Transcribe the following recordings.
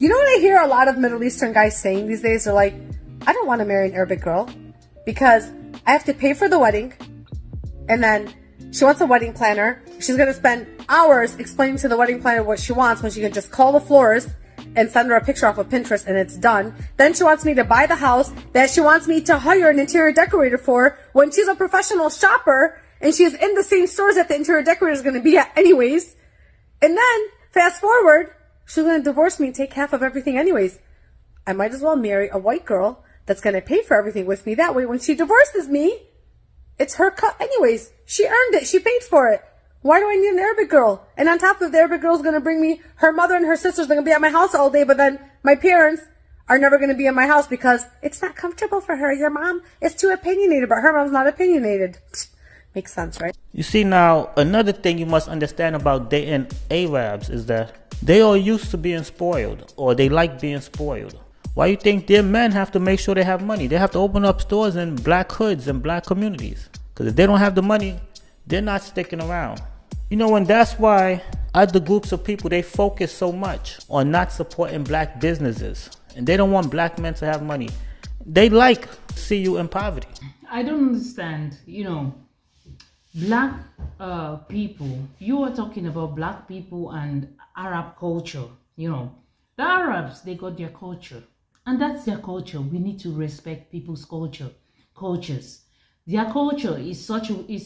You know what I hear a lot of Middle Eastern guys saying these days? They're like, I don't want to marry an Arabic girl because I have to pay for the wedding, and then she wants a wedding planner. She's going to spend hours explaining to the wedding planner what she wants when she can just call the florist and send her a picture off of Pinterest and it's done. Then she wants me to buy the house that she wants me to hire an interior decorator for when she's a professional shopper and she's in the same stores that the interior decorator is going to be at anyways. And then, fast forward, she's going to divorce me and take half of everything anyways. I might as well marry a white girl that's going to pay for everything with me. That way, when she divorces me, it's her cut anyways. She earned it. She paid for it. Why do I need an Arabic girl? And on top of the Arabic girl's going to bring me, her mother and her sisters are going to be at my house all day, but then my parents are never going to be in my house because it's not comfortable for her. Your mom is too opinionated, but her mom's not opinionated. Makes sense, right? You see, now, another thing you must understand about dating Arabs is that they are used to being spoiled, or they like being spoiled. Why you think their men have to make sure they have money? They have to open up stores in black hoods and black communities. Because if they don't have the money, they're not sticking around. You know, and that's why other groups of people, they focus so much on not supporting black businesses. And they don't want black men to have money. They like to see you in poverty. I don't understand, black people. You are talking about black people and Arab culture. The Arabs, they got their culture, and that's their culture. We need to respect people's cultures. Their culture is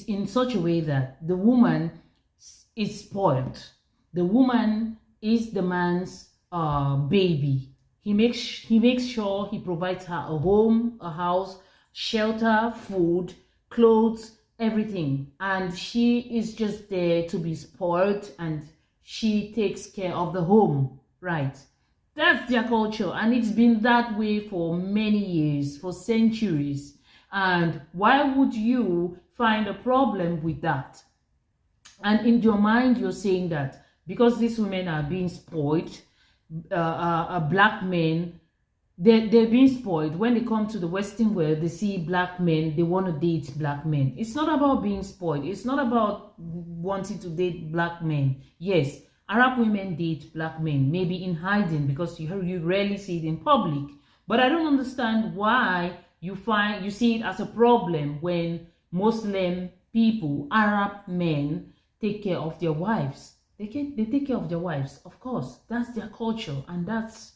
in such a way that the woman is spoiled. The woman is the man's baby. He makes sure he provides her a home, a house, shelter, food, clothes, everything, and she is just there to be spoiled, and she takes care of the home, right? That's their culture, and it's been that way for many years, for centuries. And why would you find a problem with that? And in your mind, you're saying that because these women are being spoiled, black men, they're being spoiled. When they come to the Western world, they see black men, they want to date black men. It's not about being spoiled. It's not about wanting to date black men. Yes, Arab women date black men, maybe in hiding because you rarely see it in public. But I don't understand why you see it as a problem when Muslim people, Arab men, take care of their wives. They take care of their wives, of course. That's their culture, and that's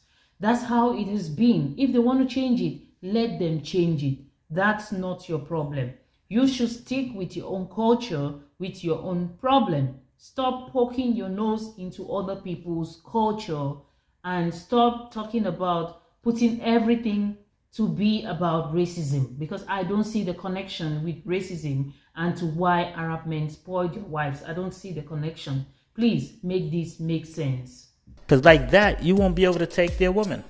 how it has been. If they want to change it, let them change it. That's not your problem. You should stick with your own culture, with your own problem. Stop poking your nose into other people's culture and stop talking about putting everything to be about racism, because I don't see the connection with racism and to why Arab men spoil their wives. I don't see the connection. Please make this make sense. Because like that, you won't be able to take their woman.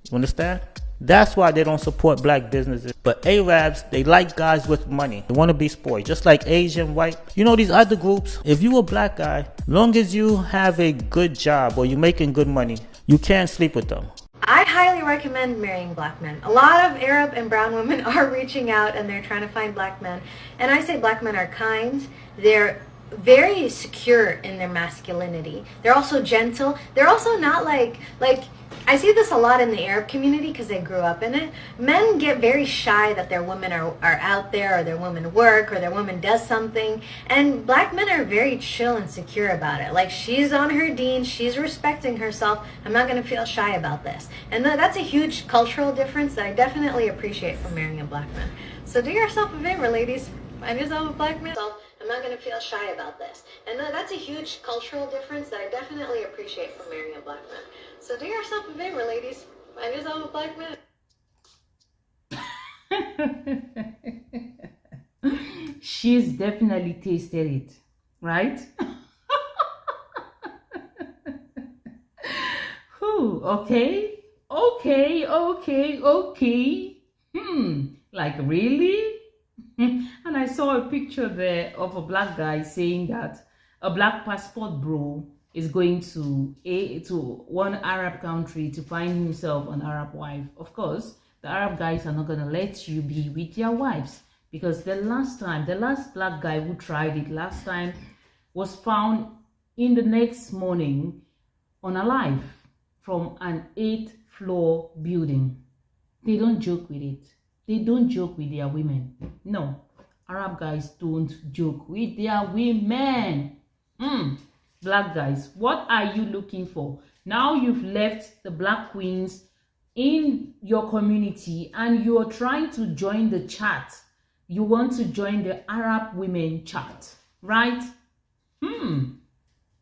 You understand? That's why they don't support black businesses. But Arabs, they like guys with money. They want to be spoiled. Just like Asian, white. These other groups, if you a black guy, long as you have a good job or you're making good money, you can't sleep with them. I highly recommend marrying black men. A lot of Arab and brown women are reaching out and they're trying to find black men. And I say black men are kind. They're very secure in their masculinity. They're also gentle. They're also not like I see this a lot in the Arab community because they grew up in it. Men get very shy that their women are out there, or their women work, or their woman does something. And black men are very chill and secure about it. Like, she's on her deen, she's respecting herself. I'm not going to feel shy about this. And that's a huge cultural difference that I definitely appreciate from marrying a black man. So do yourself a favor, ladies. Find yourself a black man. I'm not going to feel shy about this. And that's a huge cultural difference that I definitely appreciate from marrying a black man. So do yourself a favor, ladies. Find yourself a black man. She's definitely tasted it, right? Okay. Like, really? And I saw a picture there of a black guy saying that a black passport bro is going to one Arab country to find himself an Arab wife. Of course, the Arab guys are not going to let you be with their wives, because the last black guy who tried it last time was found in the next morning unalive. from an 8th floor building. They don't joke with it. They don't joke with their women. No, Arab guys don't joke with their women. Black guys, what are you looking for? Now you've left the black queens in your community and you're trying to join the chat. You want to join the Arab women chat, right?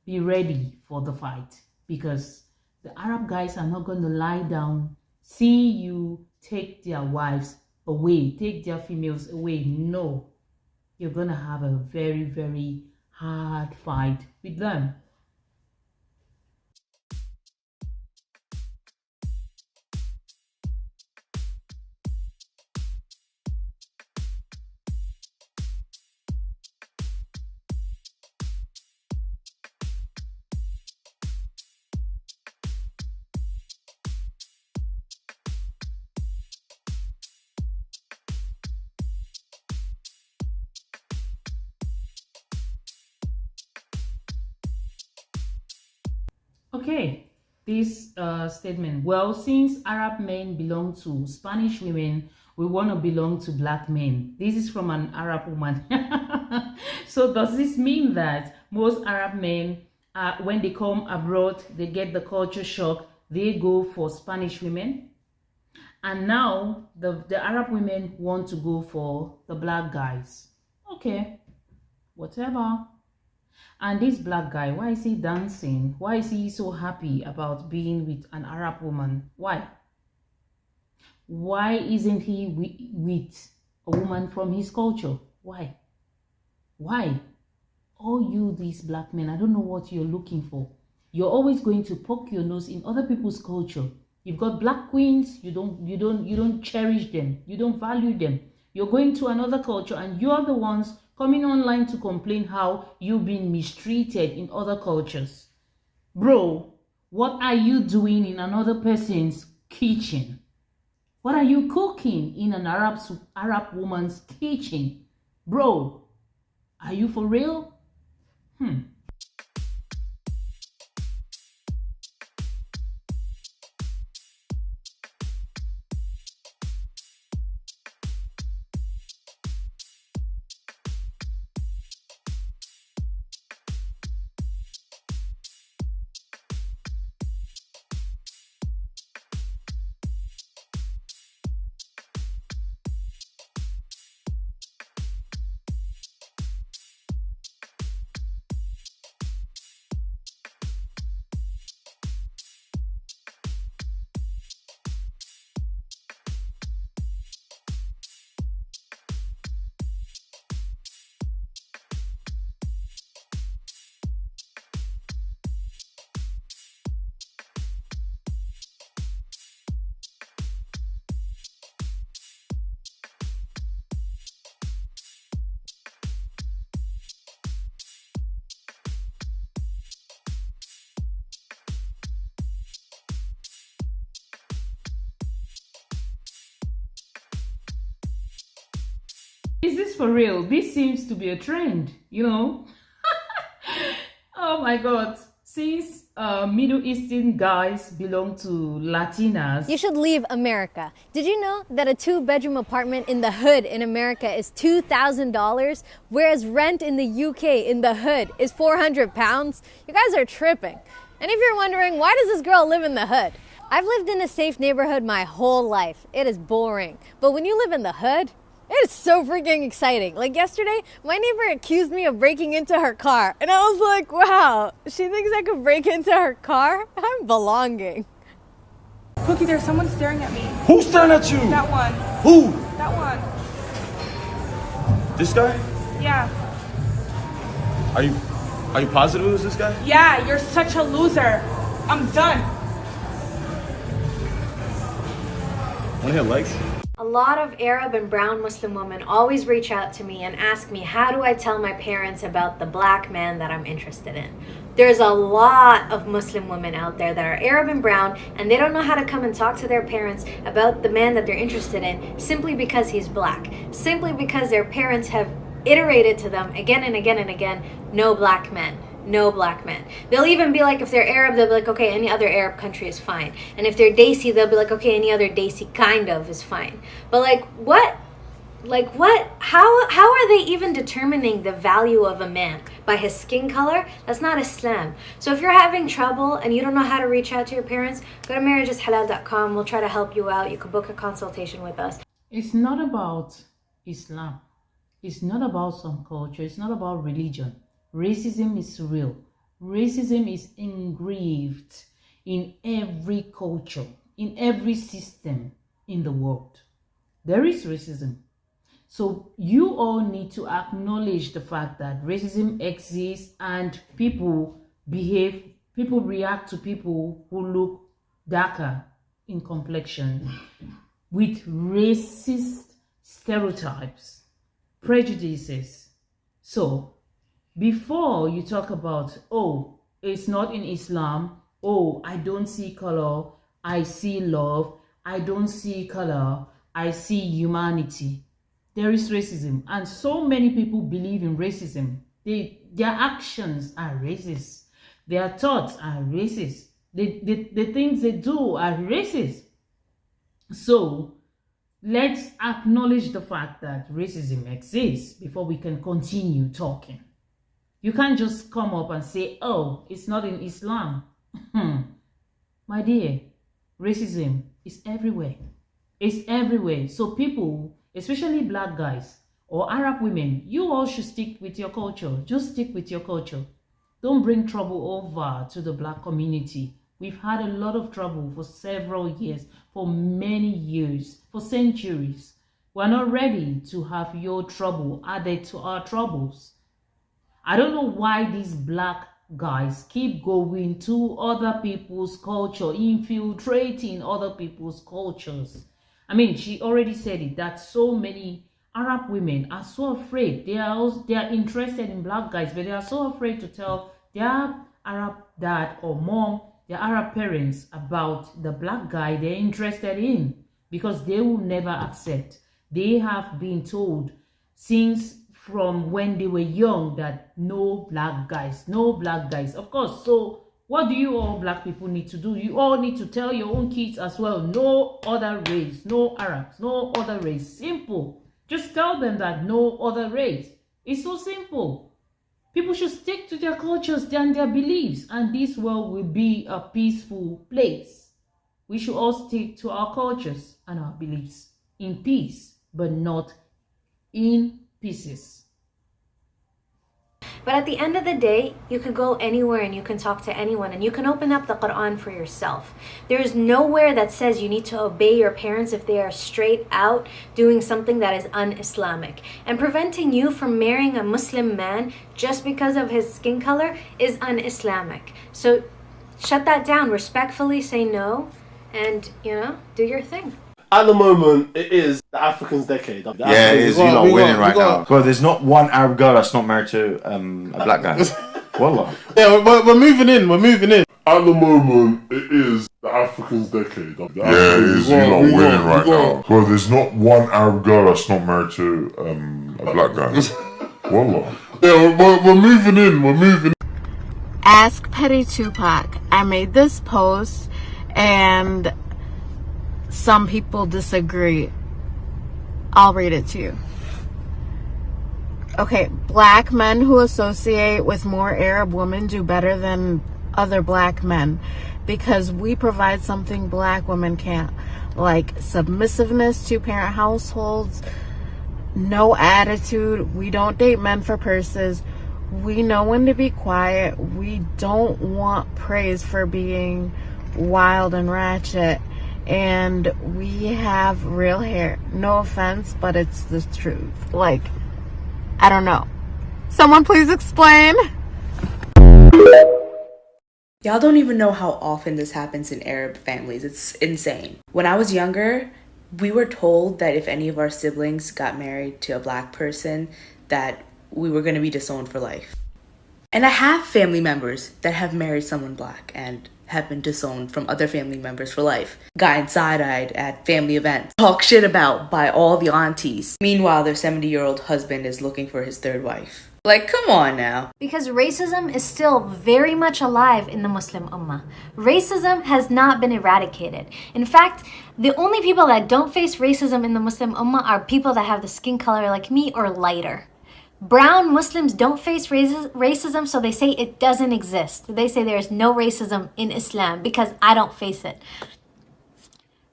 Be ready for the fight, because the Arab guys are not going to lie down seeing you take their wives away, take their females away. No, you're going to have a very, very hard fight with them. Okay, this statement. Well, since Arab men belong to Spanish women, we want to belong to black men. This is from an Arab woman. So does this mean that most Arab men, when they come abroad, they get the culture shock, they go for Spanish women? And now the Arab women want to go for the black guys. Okay, whatever. And this black guy, why is he dancing? Why is he so happy about being with an Arab woman? Why? Why isn't he with a woman from his culture? Why? Why? All you, these black men, I don't know what you're looking for. You're always going to poke your nose in other people's culture. You've got black queens, you don't cherish them, you don't value them. You're going to another culture and you're the ones coming online to complain how you've been mistreated in other cultures. Bro, what are you doing in another person's kitchen? What are you cooking in an Arab woman's kitchen? Bro, are you for real? Is this for real? This seems to be a trend, you know? Oh my God. Since Middle Eastern guys belong to Latinas, you should leave America. Did you know that a 2-bedroom apartment in the hood in America is $2,000, whereas rent in the UK in the hood is 400 pounds? You guys are tripping. And if you're wondering, why does this girl live in the hood? I've lived in a safe neighborhood my whole life. It is boring. But when you live in the hood, it is so freaking exciting. Like yesterday, my neighbor accused me of breaking into her car. And I was like, wow, she thinks I could break into her car? I'm belonging. Cookie, there's someone staring at me. Who's staring at you? That one. Who? That one. This guy? Yeah. Are you positive it was this guy? Yeah, you're such a loser. I'm done. Wanna hear legs? A lot of Arab and brown Muslim women always reach out to me and ask me, how do I tell my parents about the black man that I'm interested in? There's a lot of Muslim women out there that are Arab and brown, and they don't know how to come and talk to their parents about the man that they're interested in simply because he's black. Simply because their parents have iterated to them again and again and again, no black men. no black men. They'll even be like, if they're Arab, they'll be like, okay, any other Arab country is fine. And if they're Desi, they'll be like, okay, any other Desi kind of is fine. But like, what? Like what? How are they even determining the value of a man? By his skin color? That's not Islam. So if you're having trouble and you don't know how to reach out to your parents, go to marriageishalal.com. We'll try to help you out. You can book a consultation with us. It's not about Islam. It's not about some culture. It's not about religion. Racism is real. Racism is engraved in every culture, in every system in the world. There is racism. So you all need to acknowledge the fact that racism exists and people react to people who look darker in complexion with racist stereotypes, prejudices. So before you talk about, oh, it's not in Islam, oh, I don't see color, I see love, I don't see color, I see humanity. There is racism, and so many people believe in racism. Their actions are racist. Their thoughts are racist. The things they do are racist. So let's acknowledge the fact that racism exists before we can continue talking. You can't just come up and say, oh, it's not in Islam. My dear, racism is everywhere. It's everywhere. So people, especially black guys or Arab women, you all should stick with your culture. Just stick with your culture. Don't bring trouble over to the black community. We've had a lot of trouble for several years, for many years, for centuries. We're not ready to have your trouble added to our troubles. I don't know why these black guys keep going to other people's culture, infiltrating other people's cultures. I mean, she already said it, that so many Arab women are so afraid. They are interested in black guys, but they are so afraid to tell their Arab dad or mom, their Arab parents, about the black guy they're interested in, because they will never accept. They have been told since from when they were young that no black guys, no black guys. Of course, so what do you all black people need to do? You all need to tell your own kids as well, no other race, no Arabs, no other race. Simple. Just tell them that no other race. It's so simple. People should stick to their cultures and their beliefs, and this world will be a peaceful place. We should all stick to our cultures and our beliefs in peace, but not in pieces. But at the end of the day, you can go anywhere and you can talk to anyone and you can open up the Quran for yourself. There is nowhere that says you need to obey your parents if they are straight out doing something that is un-Islamic. And preventing you from marrying a Muslim man just because of his skin color is un-Islamic. So shut that down, respectfully say no, and, do your thing. At the moment, it is the African's decade. Yeah, it is. You're not winning right now. Bro, there's not one Arab girl that's not married to a black guy. Wallah. Yeah, we're moving in. We're moving in. At the moment, it is the African's decade. Yeah, it is. You're not winning right now. Bro, there's not one Arab girl that's not married to a black guy. Wallah. Yeah, we're moving in. We're moving in. Ask Petty Tupac. I made this post and some people disagree. I'll read it to you. Okay, black men who associate with more Arab women do better than other black men because we provide something black women can't, like submissiveness to parent households, no attitude. We don't date men for purses. We know when to be quiet. We don't want praise for being wild and ratchet. And we have real hair. No offense, but it's the truth. Like, I don't know. Someone please explain. Y'all don't even know how often this happens in Arab families. It's insane. When I was younger, we were told that if any of our siblings got married to a black person, that we were going to be disowned for life. And I have family members that have married someone black and have been disowned from other family members for life. Gotten side-eyed at family events. Talked shit about by all the aunties. Meanwhile, their 70-year-old husband is looking for his third wife. Like, come on now. Because racism is still very much alive in the Muslim Ummah. Racism has not been eradicated. In fact, the only people that don't face racism in the Muslim Ummah are people that have the skin color like me or lighter. Brown Muslims don't face racism, so they say it doesn't exist. They say there's no racism in Islam because I don't face it.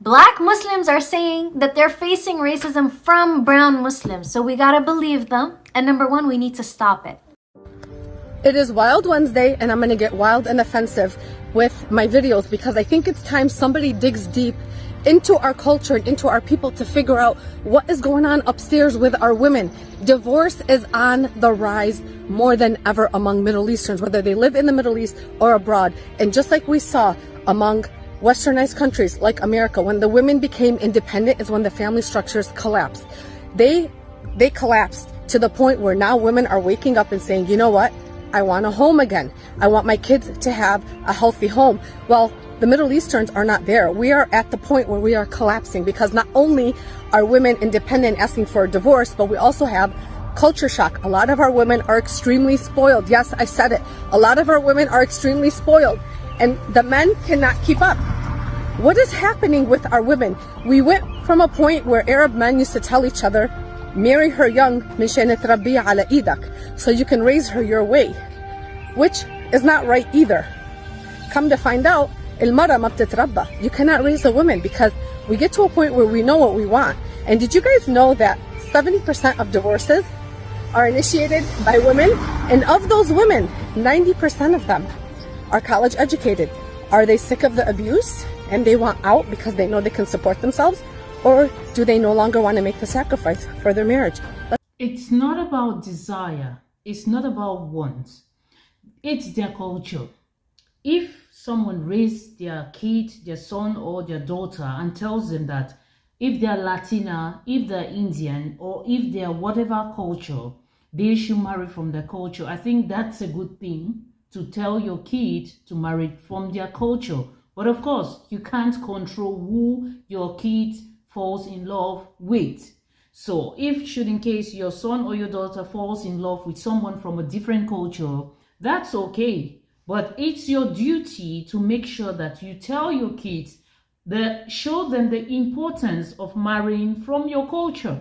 Black Muslims are saying that they're facing racism from brown Muslims, so we gotta believe them. And number one, we need to stop it. It is Wild Wednesday, and I'm gonna get wild and offensive with my videos because I think it's time somebody digs deep into our culture and into our people to figure out what is going on upstairs with our women. Divorce is on the rise more than ever among Middle Easterns, whether they live in the Middle East or abroad. And just like we saw among Westernized countries like America, when the women became independent is when the family structures collapsed. They collapsed to the point where now women are waking up and saying, you know what? I want a home again. I want my kids to have a healthy home. Well, the Middle Easterns are not there. We are at the point where we are collapsing because not only are women independent asking for a divorce, but we also have culture shock. A lot of our women are extremely spoiled. Yes, I said it. A lot of our women are extremely spoiled and the men cannot keep up. What is happening with our women? We went from a point where Arab men used to tell each other, marry her young, مشان تربيها على إيدك, so you can raise her your way, which is not right either. Come to find out, المرأة ما بتتربى. You cannot raise a woman because we get to a point where we know what we want. And did you guys know that 70% of divorces are initiated by women? And of those women, 90% of them are college educated. Are they sick of the abuse and they want out because they know they can support themselves? Or do they no longer want to make the sacrifice for their marriage? It's not about desire. It's not about want. It's their culture. If someone raised their kid, their son or their daughter and tells them that if they're Latina, if they're Indian, or if they're whatever culture, they should marry from their culture, I think that's a good thing to tell your kid to marry from their culture. But of course, you can't control who your kid falls in love with. So if should in case your son or your daughter falls in love with someone from a different culture, that's okay. But it's your duty to make sure that you tell your kids, show them the importance of marrying from your culture.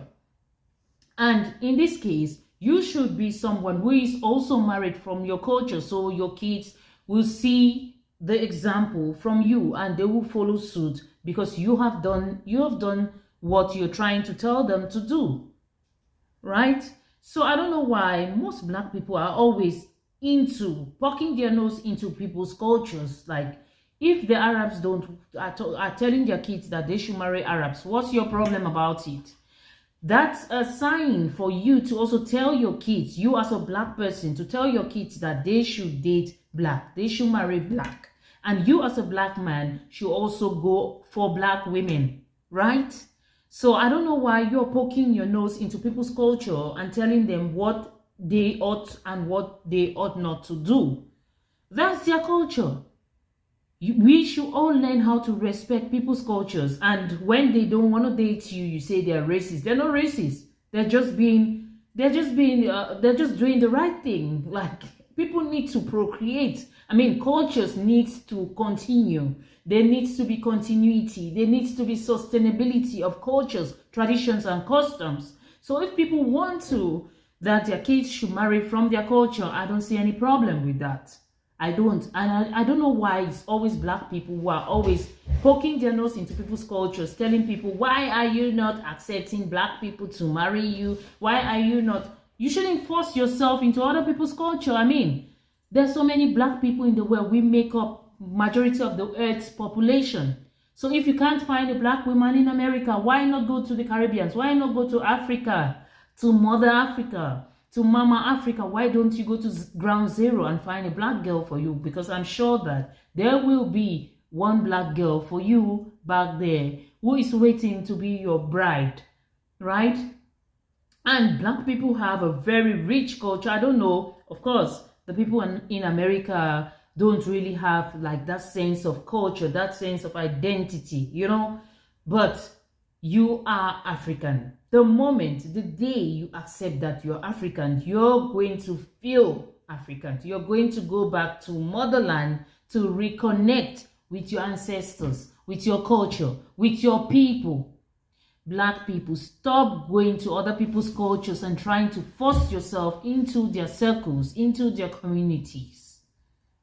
And in this case, you should be someone who is also married from your culture, so your kids will see the example from you and they will follow suit because you have done what you're trying to tell them to do, right? So I don't know why most black people are always into poking their nose into people's cultures. Like if the Arabs are telling their kids that they should marry Arabs, what's your problem about it? That's a sign for you to also tell your kids, you as a black person, to tell your kids that they should date black, they should marry black. And you as a black man should also go for black women, right? So I don't know why you're poking your nose into people's culture and telling them what they ought and what they ought not to do. That's their culture. We should all learn how to respect people's cultures. And when they don't want to date you, you say they're racist. They're not racist. They're just doing the right thing. Like people need to procreate. I mean, cultures need to continue. There needs to be continuity. There needs to be sustainability of cultures, traditions, and customs. So if people want that their kids should marry from their culture, I don't see any problem with that. I don't. And I don't know why it's always black people who are always poking their nose into people's cultures, telling people, why are you not accepting black people to marry you? Why are you not? You shouldn't force yourself into other people's culture. I mean, there's so many black people in the world. We make up majority of the earth's population. So if you can't find a black woman in America, why not go to the Caribbean? Why not go to Africa, to Mother Africa, to Mama Africa? Why don't you go to ground zero and find a black girl for you? Because I'm sure that there will be one black girl for you back there who is waiting to be your bride, right? And black people have a very rich culture. I don't know, of course, the people in America don't really have like that sense of culture, that sense of identity, you know. But you are African. The moment, the day you accept that you're African, you're going to feel African. You're going to go back to motherland to reconnect with your ancestors, with your culture, with your people. Black people, stop going to other people's cultures and trying to force yourself into their circles, into their communities.